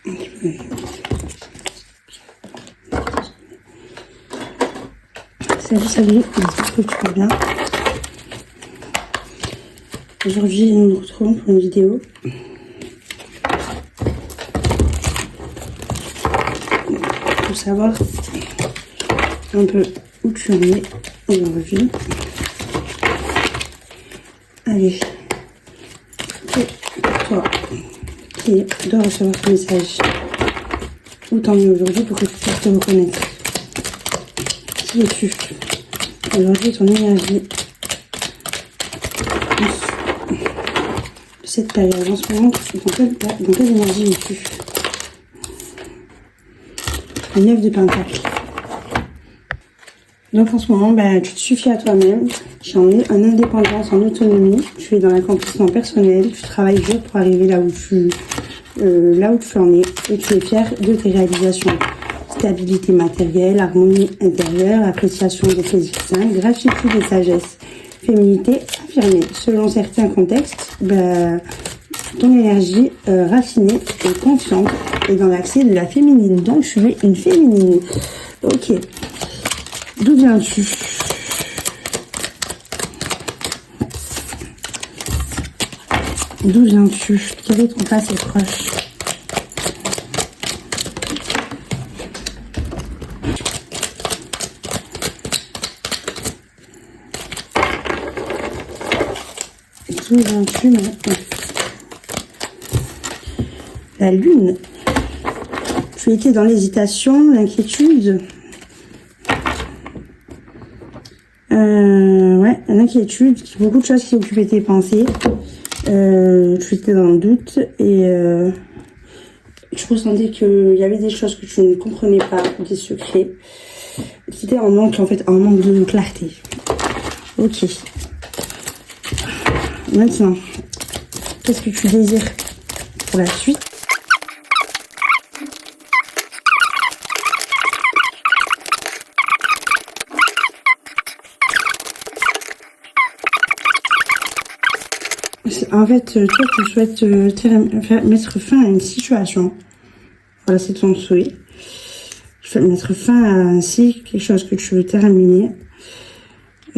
Salut, j'espère que tu vas bien. Aujourd'hui, nous nous retrouvons pour une vidéo. Pour savoir un peu où tu en es aujourd'hui. Allez, c'est toi qui dois recevoir ce message. Où t'en es aujourd'hui pour que tu puisses te reconnaître. Qui es-tu? Aujourd'hui, ton énergie de cette période, en ce moment, dans quelle énergie es-tu? Le 9 de Pentacle. Donc en ce moment, tu te suffis à toi-même, tu en es en indépendance, en autonomie, tu es dans l'accomplissement personnel, tu travailles dur pour arriver là où tu en es et tu es fier de tes réalisations. Stabilité matérielle, harmonie intérieure, appréciation des plaisirs sains, gratitude et sagesse, féminité affirmée. Selon certains contextes, ton énergie raffinée et confiante est dans l'accès de la féminine. Donc je suis une féminine. Ok. D'où viens-tu? D'où viens-tu? Quel est ton passé proche? D'où viens-tu maintenant? La lune. Tu étais dans l'hésitation, l'inquiétude. Ouais, l'inquiétude, beaucoup de choses qui occupaient tes pensées. Tu étais dans le doute et tu ressentais qu'il y avait des choses que tu ne comprenais pas, des secrets. Tu étais en manque, en manque de clarté. Ok. Maintenant, qu'est-ce que tu désires pour la suite? En fait, toi, tu souhaites mettre fin à une situation. Voilà, c'est ton souhait. Tu veux mettre fin à un cycle, quelque chose que tu veux terminer.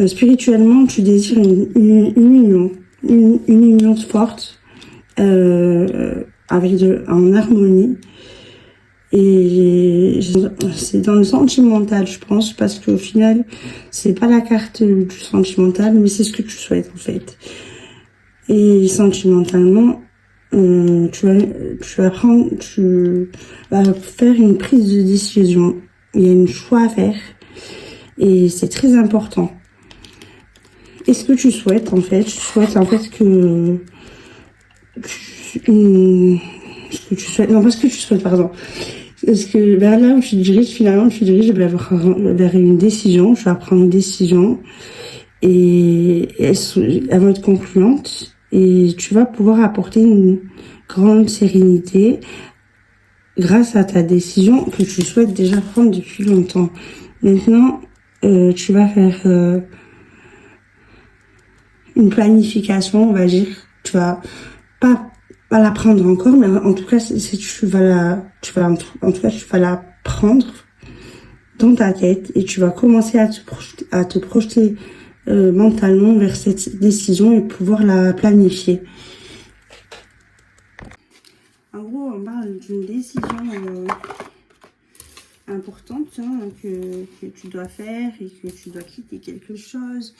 Spirituellement, tu désires une union. Une union forte, en harmonie. Et c'est dans le sentimental, je pense, parce qu'au final, c'est pas la carte du sentimental, mais c'est ce que tu souhaites, en fait. Et sentimentalement, tu vas faire une prise de décision. Il y a un choix à faire. Et c'est très important. Et ce que tu souhaites, en fait, Parce que là où tu te diriges, finalement, vers une décision. Tu vas prendre une décision. Et elles vont être concluantes. Et tu vas pouvoir apporter une grande sérénité grâce à ta décision que tu souhaites déjà prendre depuis longtemps. Maintenant, tu vas faire une planification, on va dire. Tu vas pas la prendre encore, mais en tout cas, tu vas la prendre dans ta tête et tu vas commencer à te projeter mentalement vers cette décision et pouvoir la planifier. En gros, on parle d'une décision importante que tu dois faire et que tu dois quitter quelque chose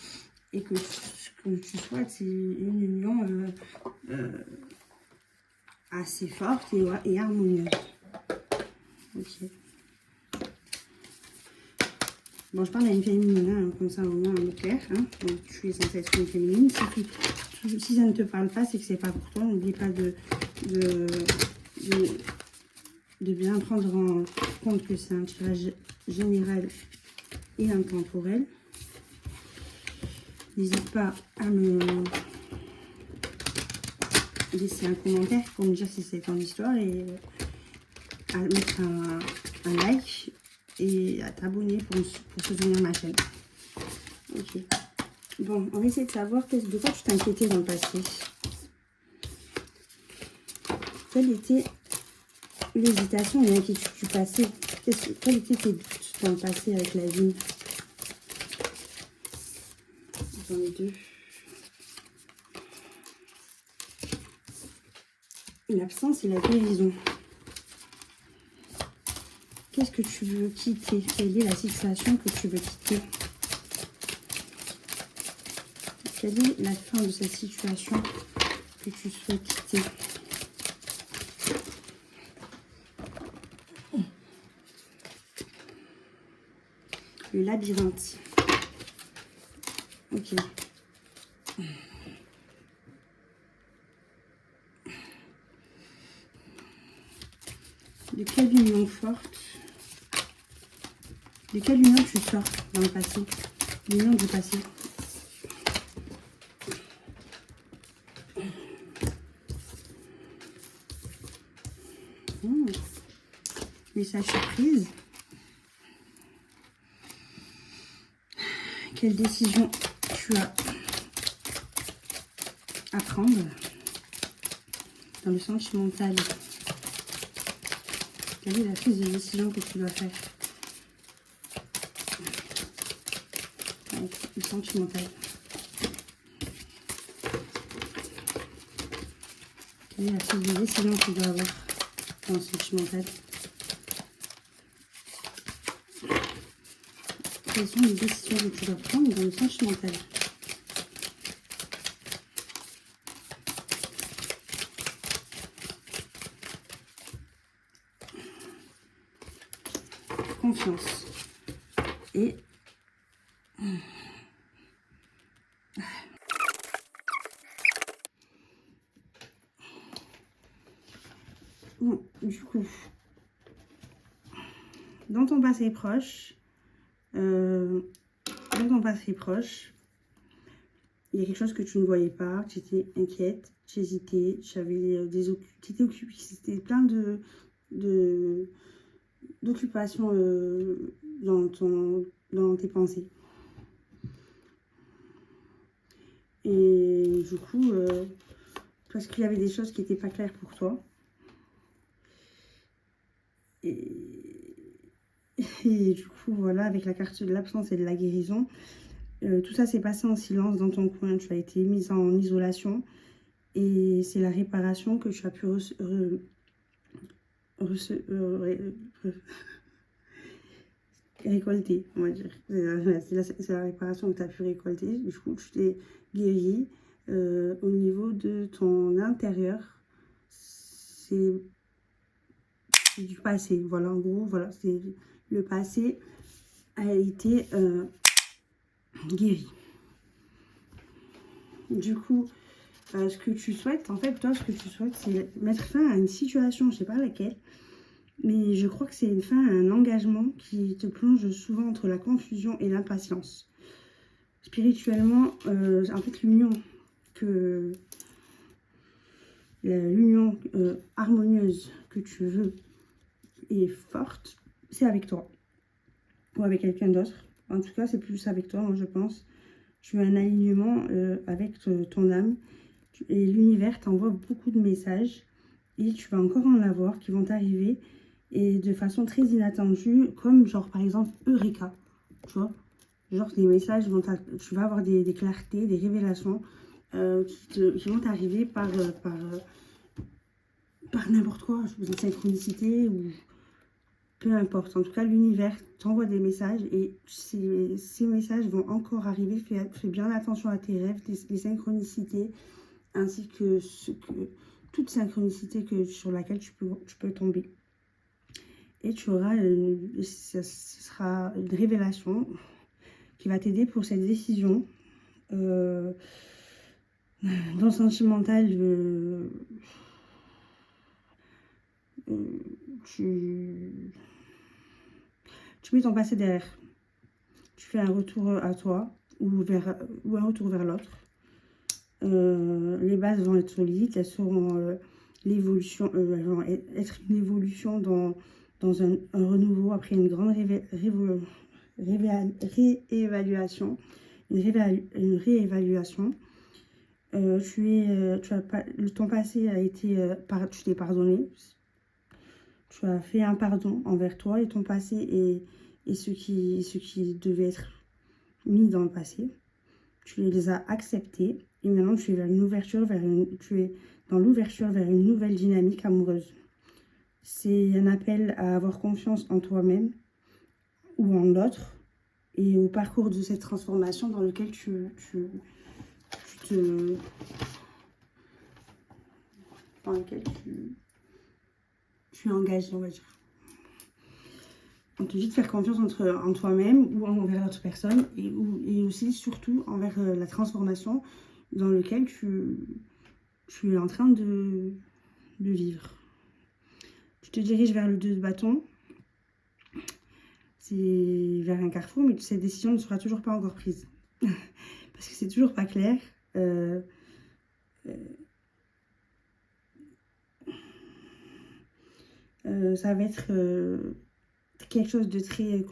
et que ce que tu souhaites, c'est une union assez forte et harmonieuse. Ok. Bon, je parle à une féminine, comme ça au moins on est clair. Donc, tu es censée être une féminine. Si ça ne te parle pas, c'est que c'est pas pour toi. N'oublie pas de bien prendre en compte que c'est un tirage général et intemporel. N'hésite pas à me laisser un commentaire pour me dire si c'est ton histoire et à mettre un like et à t'abonner pour soutenir ma chaîne. Ok. Bon, on va essayer de savoir de quoi tu t'inquiétais dans le passé. Quelle était l'hésitation et l'inquiétude du passé. Quels étaient tes buts dans le passé avec la vie? J'en ai deux. L'absence et la guérison. Qu'est-ce que tu veux quitter? Quelle est la situation que tu veux quitter? Quelle est la fin de cette situation que tu souhaites quitter? Le labyrinthe. Ok. De quelle union forte? De quelle union tu sors dans le passé? L'union du passé. Message surprise. Quelle décision tu as à prendre dans le sentimental? Quelle est la prise de décision que tu dois faire avec le sentimental? Quelle est la prise de décision que tu dois avoir dans le sentimental? Quelles sont les décisions que tu dois prendre dans le sentimental? Confiance. Et bon, du coup, dans ton passé proche, il y a quelque chose que tu ne voyais pas, tu étais inquiète, tu hésitais, tu étais occupée, c'était plein d'occupations dans tes pensées. Et du coup, parce qu'il y avait des choses qui n'étaient pas claires pour toi. Et du coup, voilà, avec la carte de l'absence et de la guérison, tout ça s'est passé en silence dans ton coin. Tu as été mise en isolation. Et c'est la réparation que tu as pu récolter, on va dire. C'est la réparation que tu as pu récolter. Du coup, tu t'es guérie au niveau de ton intérieur. C'est du passé. Voilà, en gros, voilà, c'est le passé a été guéri. Du coup, ce que tu souhaites, en fait, toi, ce que tu souhaites, c'est mettre fin à une situation, je sais pas laquelle, mais je crois que c'est une fin à un engagement qui te plonge souvent entre la confusion et l'impatience. Spirituellement, en fait, l'union harmonieuse que tu veux et forte, c'est avec toi ou avec quelqu'un d'autre. En tout cas, c'est plus avec toi, moi, je pense. Tu as un alignement avec ton âme et l'univers t'envoie beaucoup de messages et tu vas encore en avoir qui vont t'arriver et de façon très inattendue, comme genre par exemple Eureka, tu vois, genre des messages, tu vas avoir des clartés, des révélations qui vont t'arriver par n'importe quoi, des synchronicités ou peu importe. En tout cas, l'univers t'envoie des messages et ces messages vont encore arriver. Fais bien attention à tes rêves, les synchronicités, ainsi que toute synchronicité sur laquelle tu peux tomber. Et tu auras, ce sera une révélation qui va t'aider pour cette décision. Dans le sentimental, tu mets ton passé derrière. Tu fais un retour à toi ou un retour vers l'autre. Les bases vont être solides, elles seront l'évolution, elles vont être une évolution dans un renouveau après une grande réévaluation. Une réévaluation. Ton passé a été, tu t'es pardonné. Tu as fait un pardon envers toi et ton passé et ce qui devait être mis dans le passé. Tu les as acceptés et maintenant tu es vers une ouverture, tu es dans l'ouverture vers une nouvelle dynamique amoureuse. C'est un appel à avoir confiance en toi-même ou en l'autre et au parcours de cette transformation dans lequel dans lequel tu es engagé, on va dire. On te dit de faire confiance en toi-même ou envers l'autre personne et aussi, surtout, envers la transformation dans laquelle tu es en train de vivre. Tu te diriges vers le 2 de bâton. C'est vers un carrefour, mais cette décision ne sera toujours pas encore prise. Parce que c'est toujours pas clair. Ça va être quelque chose de très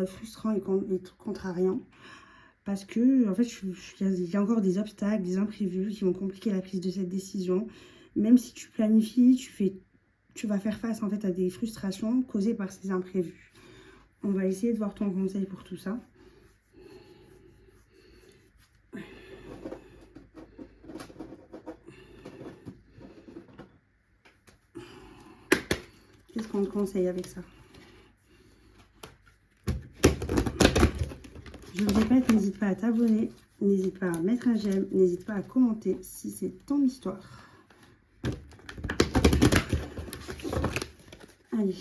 frustrant et contrariant. Parce que, en fait, il y a encore des obstacles, des imprévus qui vont compliquer la prise de cette décision. Même si tu planifies, tu vas faire face en fait à des frustrations causées par ces imprévus. On va essayer de voir ton conseil pour tout ça. Qu'est-ce qu'on te conseille avec ça? Je le répète, n'hésite pas à t'abonner, n'hésite pas à mettre un j'aime, n'hésite pas à commenter si c'est ton histoire. Allez,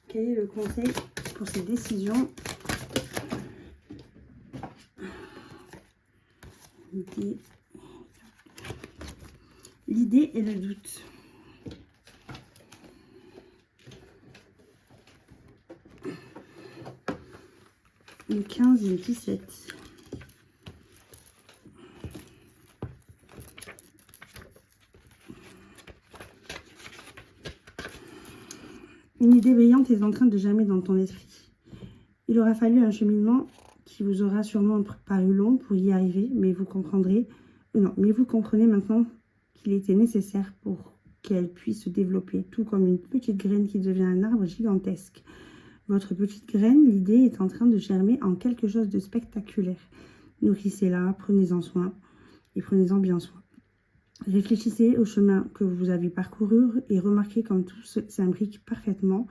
quel est le conseil pour cette décision? L'idée et le doute. Le 15 et le 17. Une idée brillante est en train de germer dans ton esprit. Il aura fallu un cheminement qui vous aura sûrement paru long pour y arriver, mais vous comprenez maintenant qu'il était nécessaire pour qu'elle puisse se développer, tout comme une petite graine qui devient un arbre gigantesque. Votre petite graine, l'idée est en train de germer en quelque chose de spectaculaire. Nourrissez-la, prenez-en soin et prenez-en bien soin. Réfléchissez au chemin que vous avez parcouru et remarquez comme tout s'imbrique parfaitement.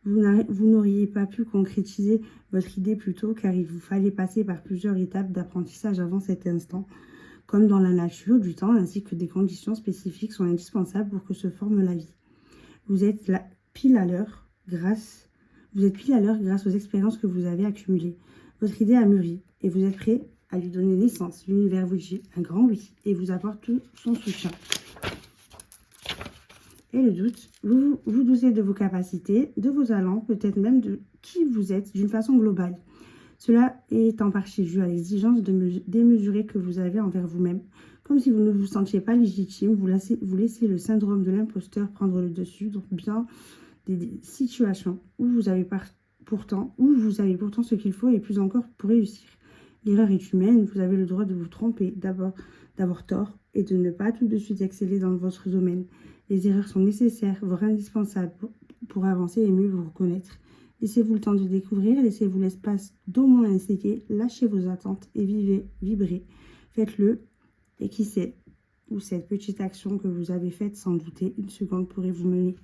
Vous n'auriez pas pu concrétiser votre idée plus tôt car il vous fallait passer par plusieurs étapes d'apprentissage avant cet instant. Comme dans la nature, du temps ainsi que des conditions spécifiques sont indispensables pour que se forme la vie. Vous êtes pile à l'heure grâce aux expériences que vous avez accumulées. Votre idée a mûri et vous êtes prêt à lui donner naissance. L'univers vous dit un grand oui et vous apporte tout son soutien. Et le doute, vous doutez de vos capacités, de vos talents, peut-être même de qui vous êtes d'une façon globale. Cela est en partie dû à l'exigence démesurée que vous avez envers vous-même. Comme si vous ne vous sentiez pas légitime, vous laissez le syndrome de l'imposteur prendre le dessus, donc bien des situations où vous avez pourtant ce qu'il faut et plus encore pour réussir. L'erreur est humaine, vous avez le droit de vous tromper, d'avoir tort et de ne pas tout de suite exceller dans votre domaine. Les erreurs sont nécessaires, voire indispensables pour avancer et mieux vous reconnaître. Laissez-vous le temps de découvrir, laissez-vous l'espace d'au moins essayer, lâchez vos attentes et vibrez. Faites-le et qui sait où cette petite action que vous avez faite sans douter une seconde pourrait vous mener.